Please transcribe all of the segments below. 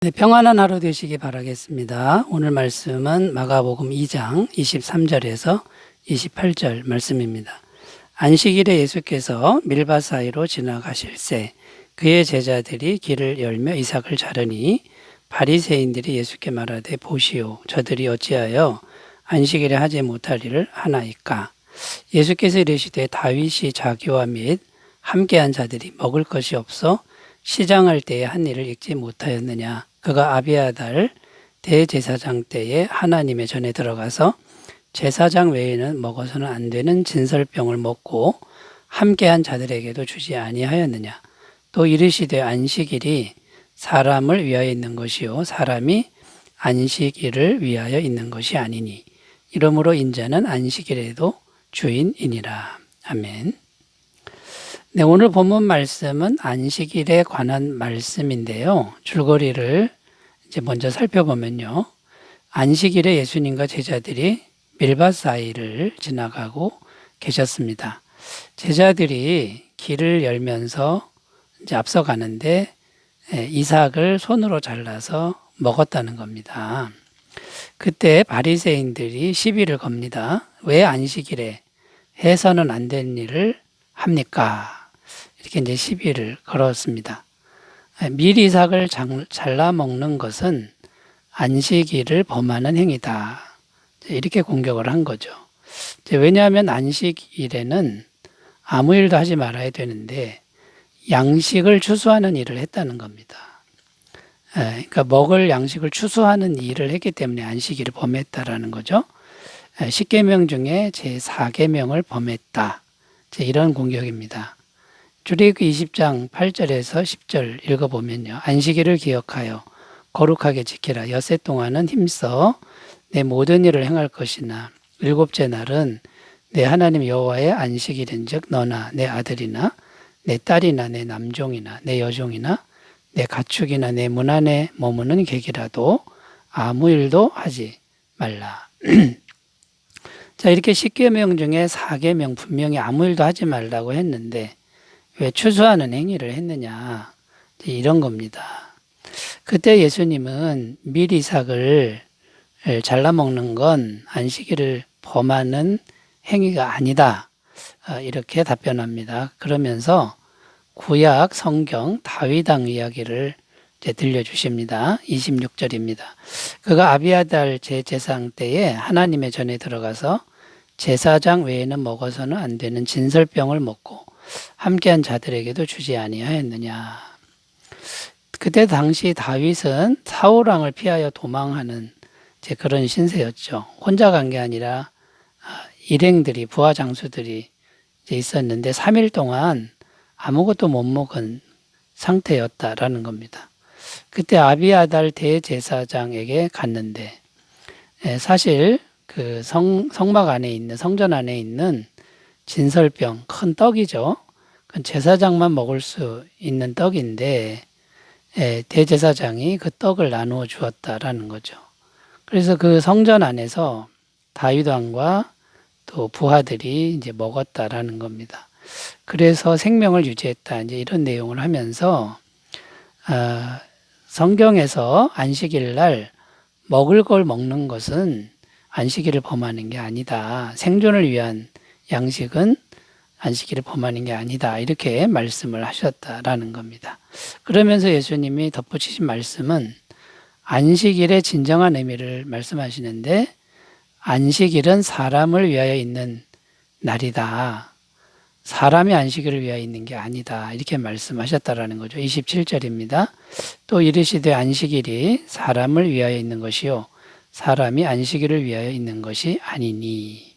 네, 평안한 하루 되시기 바라겠습니다. 오늘 말씀은 마가복음 2장 23절에서 28절 말씀입니다. 안식일에 예수께서 밀밭 사이로 지나가실새 그의 제자들이 길을 열며 이삭을 자르니 바리새인들이 예수께 말하되 보시오 저들이 어찌하여 안식일에 하지 못할 일을 하나이까. 예수께서 이르시되 다윗이 자기와 및 함께한 자들이 먹을 것이 없어 시장할 때에 한 일을 읽지 못하였느냐. 그가 아비아달 대제사장 때에 하나님의 전에 들어가서 제사장 외에는 먹어서는 안 되는 진설병을 먹고 함께한 자들에게도 주지 아니하였느냐. 또 이르시되 안식일이 사람을 위하여 있는 것이요 사람이 안식일을 위하여 있는 것이 아니니 이러므로 인자는 안식일에도 주인이니라. 아멘. 네, 오늘 본문 말씀은 안식일에 관한 말씀인데요. 줄거리를 이제 먼저 살펴보면요. 안식일에 예수님과 제자들이 밀밭 사이를 지나가고 계셨습니다. 제자들이 길을 열면서 이제 앞서가는데 이삭을 손으로 잘라서 먹었다는 겁니다. 그때 바리새인들이 시비를 겁니다. 왜 안식일에 해서는 안 되는 일을 합니까? 이렇게 이제 시비를 걸었습니다. 밀이삭을 잘라 먹는 것은 안식일을 범하는 행위다. 이렇게 공격을 한 거죠. 왜냐하면 안식일에는 아무 일도 하지 말아야 되는데 양식을 추수하는 일을 했다는 겁니다. 그러니까 먹을 양식을 추수하는 일을 했기 때문에 안식일을 범했다라는 거죠. 10계명 중에 제4계명을 범했다. 이런 공격입니다. 출애굽기 20장 8절에서 10절 읽어보면요. 안식일을 기억하여 거룩하게 지키라. 엿새 동안은 힘써 내 모든 일을 행할 것이나 일곱째 날은 내 하나님 여호와의 안식일인즉 너나 내 아들이나 내 딸이나 내 남종이나 내 여종이나 내 가축이나 내 문 안에 머무는 객이라도 아무 일도 하지 말라. 자, 이렇게 10계명 중에 4계명 분명히 아무 일도 하지 말라고 했는데 왜 추수하는 행위를 했느냐, 이런 겁니다. 그때 예수님은 밀이삭을 잘라 먹는 건 안식일을 범하는 행위가 아니다, 이렇게 답변합니다. 그러면서 구약 성경 다윗왕 이야기를 이제 들려주십니다. 26절입니다. 그가 아비아달 제사장 때에 하나님의 전에 들어가서 제사장 외에는 먹어서는 안 되는 진설병을 먹고 함께한 자들에게도 주지 아니하였느냐. 그때 당시 다윗은 사울왕을 피하여 도망하는 그런 신세였죠. 혼자 간 게 아니라 일행들이, 부하 장수들이 있었는데 3일 동안 아무것도 못 먹은 상태였다라는 겁니다. 그때 아비아달 대제사장에게 갔는데 사실 그 성막 안에 있는, 성전 안에 있는 진설병, 큰 떡이죠. 그건 제사장만 먹을 수 있는 떡인데 대제사장이 그 떡을 나누어 주었다라는 거죠. 그래서 그 성전 안에서 다윗 왕과 또 부하들이 이제 먹었다라는 겁니다. 그래서 생명을 유지했다, 이제 이런 내용을 하면서 성경에서 안식일 날 먹을 걸 먹는 것은 안식일을 범하는 게 아니다. 생존을 위한 양식은 안식일을 범하는 게 아니다. 이렇게 말씀을 하셨다라는 겁니다. 그러면서 예수님이 덧붙이신 말씀은 안식일의 진정한 의미를 말씀하시는데 안식일은 사람을 위하여 있는 날이다. 사람이 안식일을 위하여 있는 게 아니다. 이렇게 말씀하셨다라는 거죠. 27절입니다. 또 이르시되 안식일이 사람을 위하여 있는 것이요 사람이 안식일을 위하여 있는 것이 아니니.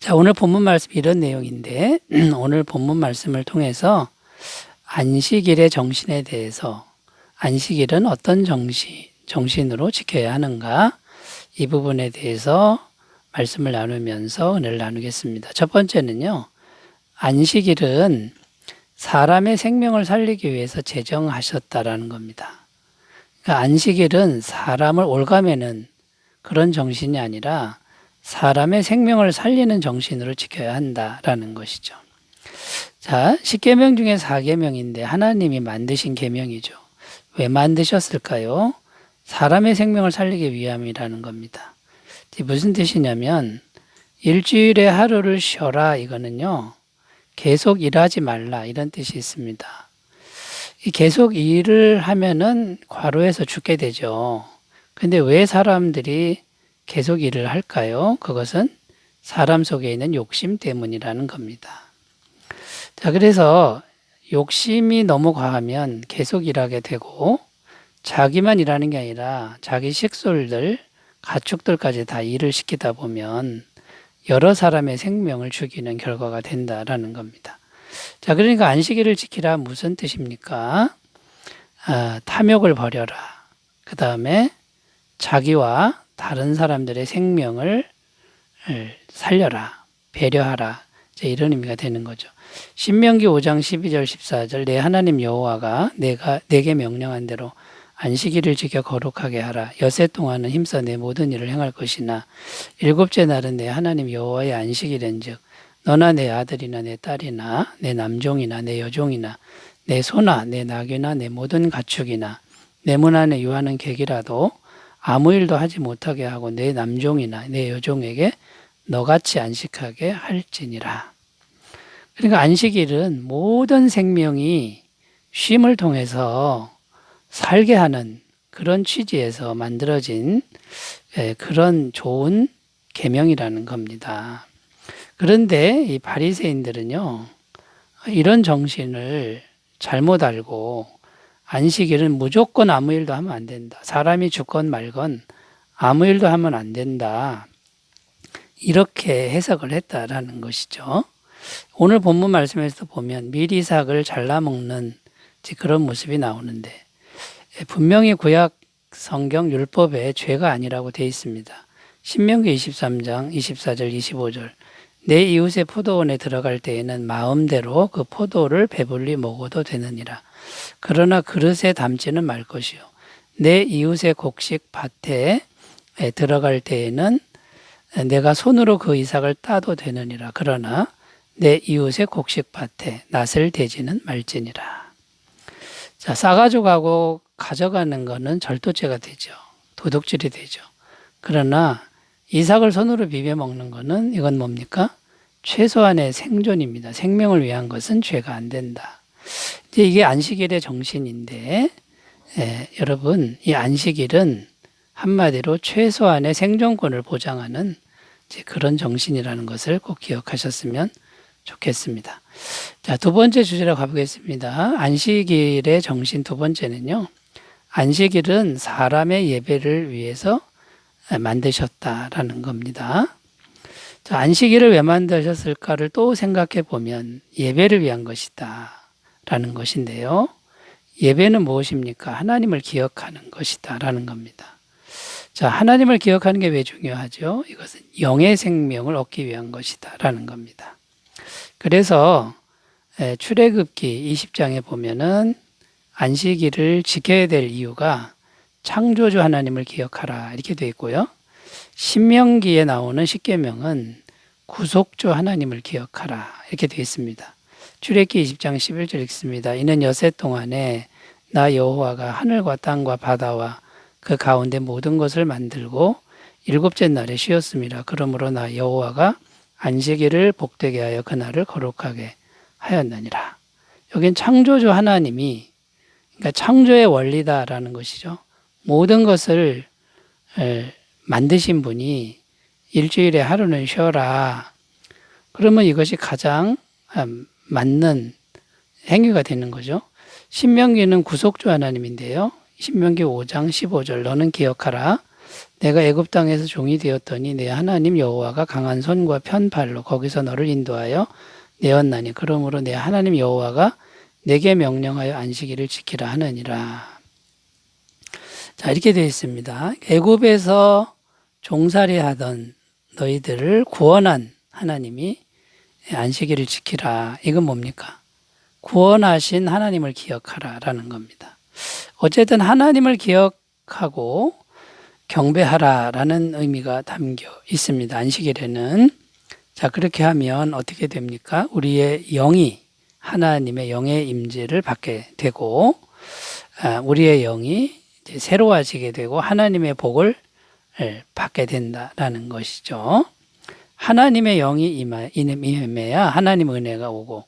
자, 오늘 본문 말씀 이런 내용인데 오늘 본문 말씀을 통해서 안식일의 정신에 대해서 안식일은 어떤 정신으로 지켜야 하는가, 이 부분에 대해서 말씀을 나누면서 은혜를 나누겠습니다. 첫 번째는요. 안식일은 사람의 생명을 살리기 위해서 제정하셨다라는 겁니다. 그러니까 안식일은 사람을 올가매는 그런 정신이 아니라 사람의 생명을 살리는 정신으로 지켜야 한다라는 것이죠. 자, 10계명 중에 4계명인데 하나님이 만드신 계명이죠. 왜 만드셨을까요? 사람의 생명을 살리기 위함이라는 겁니다. 무슨 뜻이냐면 일주일에 하루를 쉬어라 이거는요. 계속 일하지 말라 이런 뜻이 있습니다. 이 계속 일을 하면은 과로해서 죽게 되죠. 근데 왜 사람들이 계속 일을 할까요? 그것은 사람 속에 있는 욕심 때문이라는 겁니다. 자, 그래서 욕심이 너무 과하면 계속 일하게 되고 자기만 일하는 게 아니라 자기 식솔들, 가축들까지 다 일을 시키다 보면 여러 사람의 생명을 죽이는 결과가 된다라는 겁니다. 자, 그러니까 안식일을 지키라 무슨 뜻입니까? 탐욕을 버려라. 그 다음에 자기와 다른 사람들의 생명을 살려라. 배려하라. 이런 의미가 되는 거죠. 신명기 5장 12절 14절 내 하나님 여호와가 내게 명령한 대로 안식일을 지켜 거룩하게 하라. 엿새 동안은 힘써 내 모든 일을 행할 것이나 일곱째 날은 내 하나님 여호와의 안식일인즉 너나 내 아들이나 내 딸이나 내 남종이나 내 여종이나 내 소나 내 낙이나 내 모든 가축이나 내 문 안에 유하는 객이라도 아무 일도 하지 못하게 하고 내 남종이나 내 여종에게 너같이 안식하게 할지니라. 그러니까 안식일은 모든 생명이 쉼을 통해서 살게 하는 그런 취지에서 만들어진 그런 좋은 계명이라는 겁니다. 그런데 이 바리새인들은요, 이런 정신을 잘못 알고 안식일은 무조건 아무 일도 하면 안 된다. 사람이 죽건 말건 아무 일도 하면 안 된다. 이렇게 해석을 했다라는 것이죠. 오늘 본문 말씀에서 보면 미리삭을 잘라 먹는 그런 모습이 나오는데 분명히 구약 성경 율법에 죄가 아니라고 되어 있습니다. 신명기 23장 24절 25절 내 이웃의 포도원에 들어갈 때에는 마음대로 그 포도를 배불리 먹어도 되느니라. 그러나 그릇에 담지는 말 것이요. 내 이웃의 곡식 밭에 들어갈 때에는 내가 손으로 그 이삭을 따도 되느니라. 그러나 내 이웃의 곡식 밭에 낫을 대지는 말지니라. 자, 싸가지고 가져가는 것은 절도죄가 되죠. 도둑질이 되죠. 그러나 이삭을 손으로 비벼 먹는 것은 이건 뭡니까? 최소한의 생존입니다. 생명을 위한 것은 죄가 안 된다. 이게 안식일의 정신인데 여러분 이 안식일은 한마디로 최소한의 생존권을 보장하는 그런 정신이라는 것을 꼭 기억하셨으면 좋겠습니다. 자, 두 번째 주제로 가보겠습니다. 안식일의 정신 두 번째는요. 안식일은 사람의 예배를 위해서 만드셨다라는 겁니다. 자, 안식일을 왜 만드셨을까를 또 생각해 보면 예배를 위한 것이다 라는 것인데요. 예배는 무엇입니까? 하나님을 기억하는 것이다 라는 겁니다. 자, 하나님을 기억하는 게 왜 중요하죠? 이것은 영의 생명을 얻기 위한 것이다 라는 겁니다. 그래서 출애굽기 20장에 보면은 안식일을 지켜야 될 이유가 창조주 하나님을 기억하라 이렇게 되어 있고요. 신명기에 나오는 십계명은 구속주 하나님을 기억하라 이렇게 되어 있습니다. 출애굽기 20장 11절 읽습니다. 이는 엿새 동안에 나 여호와가 하늘과 땅과 바다와 그 가운데 모든 것을 만들고 일곱째 날에 쉬었습니다. 그러므로 나 여호와가 안식일을 복되게 하여 그날을 거룩하게 하였느니라. 여긴 창조주 하나님이 그러니까 창조의 원리다라는 것이죠. 모든 것을 만드신 분이 일주일에 하루는 쉬어라. 그러면 이것이 가장 맞는 행위가 되는 거죠. 신명기는 구속주 하나님인데요. 신명기 5장 15절 너는 기억하라. 내가 애굽 땅에서 종이 되었더니 내 하나님 여호와가 강한 손과 편팔로 거기서 너를 인도하여 내었나니 그러므로 내 하나님 여호와가 내게 명령하여 안식일을 지키라 하느니라. 자, 이렇게 되어 있습니다. 애굽에서 종살이 하던 너희들을 구원한 하나님이 안식일을 지키라. 이건 뭡니까? 구원하신 하나님을 기억하라 라는 겁니다. 어쨌든 하나님을 기억하고 경배하라 라는 의미가 담겨 있습니다. 안식일에는. 자, 그렇게 하면 어떻게 됩니까? 우리의 영이 하나님의 영의 임재를 받게 되고 우리의 영이 이제 새로워지게 되고 하나님의 복을 받게 된다라는 것이죠. 하나님의 영이 임해야 하나님 은혜가 오고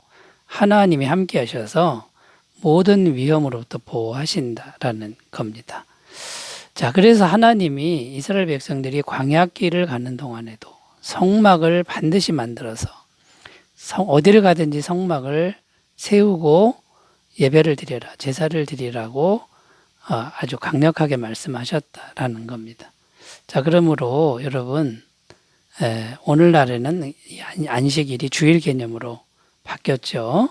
하나님이 함께 하셔서 모든 위험으로부터 보호하신다라는 겁니다. 자, 그래서 하나님이 이스라엘 백성들이 광야길을 가는 동안에도 성막을 반드시 만들어서 어디를 가든지 성막을 세우고 예배를 드려라, 제사를 드리라고 아주 강력하게 말씀하셨다라는 겁니다. 자, 그러므로 여러분, 오늘날에는 안식일이 주일 개념으로 바뀌었죠.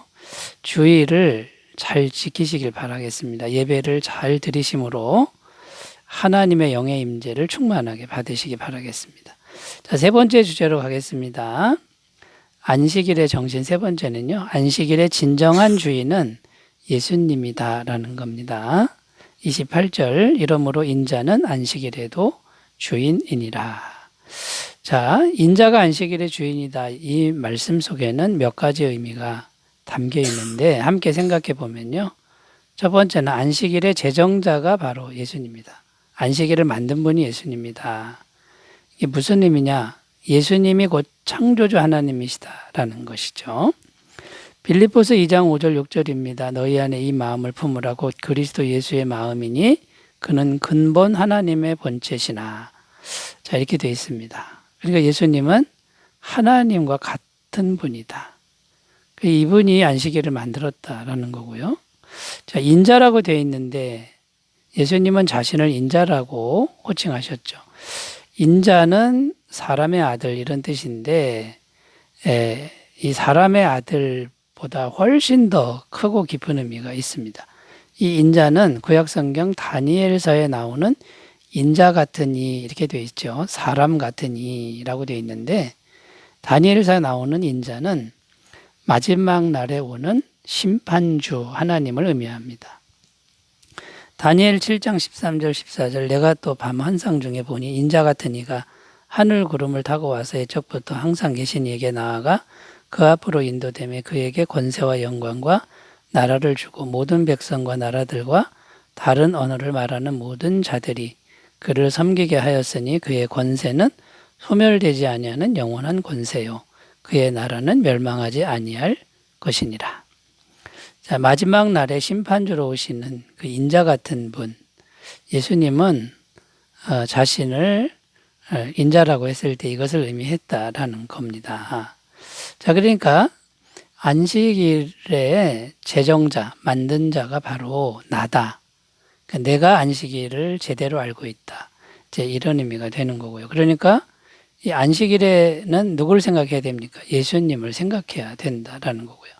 주일을 잘 지키시길 바라겠습니다. 예배를 잘 드리심으로 하나님의 영의 임재를 충만하게 받으시기 바라겠습니다. 자, 세 번째 주제로 가겠습니다. 안식일의 정신 세 번째는요, 안식일의 진정한 주인은 예수님이다라는 겁니다. 28절, 이러므로 인자는 안식일에도 주인이니라. 자, 인자가 안식일의 주인이다. 이 말씀 속에는 몇 가지 의미가 담겨 있는데 함께 생각해 보면요. 첫 번째는 안식일의 제정자가 바로 예수님이다. 안식일을 만든 분이 예수님이다. 이게 무슨 의미냐? 예수님이 곧 창조주 하나님이시다라는 것이죠. 빌립보서 2장 5절 6절입니다. 너희 안에 이 마음을 품으라 곧 그리스도 예수의 마음이니 그는 근본 하나님의 본체시나. 자, 이렇게 되어 있습니다. 그러니까 예수님은 하나님과 같은 분이다. 이분이 안식일을 만들었다라는 거고요. 자, 인자라고 되어 있는데 예수님은 자신을 인자라고 호칭하셨죠. 인자는 사람의 아들 이런 뜻인데 이 사람의 아들보다 훨씬 더 크고 깊은 의미가 있습니다. 이 인자는 구약성경 다니엘서에 나오는 인자 같은 이 이렇게 되어 있죠. 사람 같은 이라고 되어 있는데 다니엘서에 나오는 인자는 마지막 날에 오는 심판주 하나님을 의미합니다. 다니엘 7장 13절 14절 내가 또 밤 환상 중에 보니 인자 같은 이가 하늘 구름을 타고 와서 옛적부터 항상 계신 이에게 나아가 그 앞으로 인도되며 그에게 권세와 영광과 나라를 주고 모든 백성과 나라들과 다른 언어를 말하는 모든 자들이 그를 섬기게 하였으니 그의 권세는 소멸되지 아니하는 영원한 권세요 그의 나라는 멸망하지 아니할 것이니라. 자, 마지막 날에 심판주로 오시는 그 인자 같은 분, 예수님은 자신을 인자라고 했을 때 이것을 의미했다라는 겁니다. 자, 그러니까 안식일의 제정자, 만든 자가 바로 나다. 그러니까 내가 안식일을 제대로 알고 있다. 이제 이런 의미가 되는 거고요. 그러니까 이 안식일에는 누구를 생각해야 됩니까? 예수님을 생각해야 된다라는 거고요.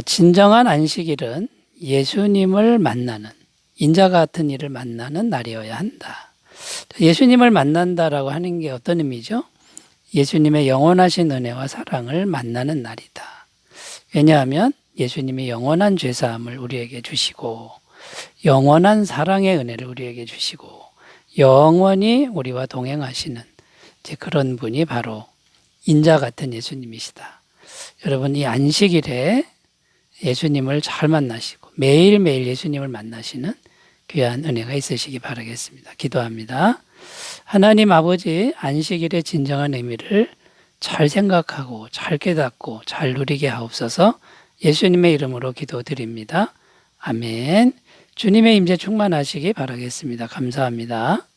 진정한 안식일은 예수님을 만나는, 인자 같은 이를 만나는 날이어야 한다. 예수님을 만난다라고 하는 게 어떤 의미죠? 예수님의 영원하신 은혜와 사랑을 만나는 날이다. 왜냐하면 예수님이 영원한 죄사함을 우리에게 주시고 영원한 사랑의 은혜를 우리에게 주시고 영원히 우리와 동행하시는 이제 그런 분이 바로 인자 같은 예수님이시다. 여러분, 이 안식일에 예수님을 잘 만나시고 매일매일 예수님을 만나시는 귀한 은혜가 있으시기 바라겠습니다. 기도합니다. 하나님 아버지, 안식일의 진정한 의미를 잘 생각하고 잘 깨닫고 잘 누리게 하옵소서. 예수님의 이름으로 기도드립니다. 아멘. 주님의 임재 충만하시기 바라겠습니다. 감사합니다.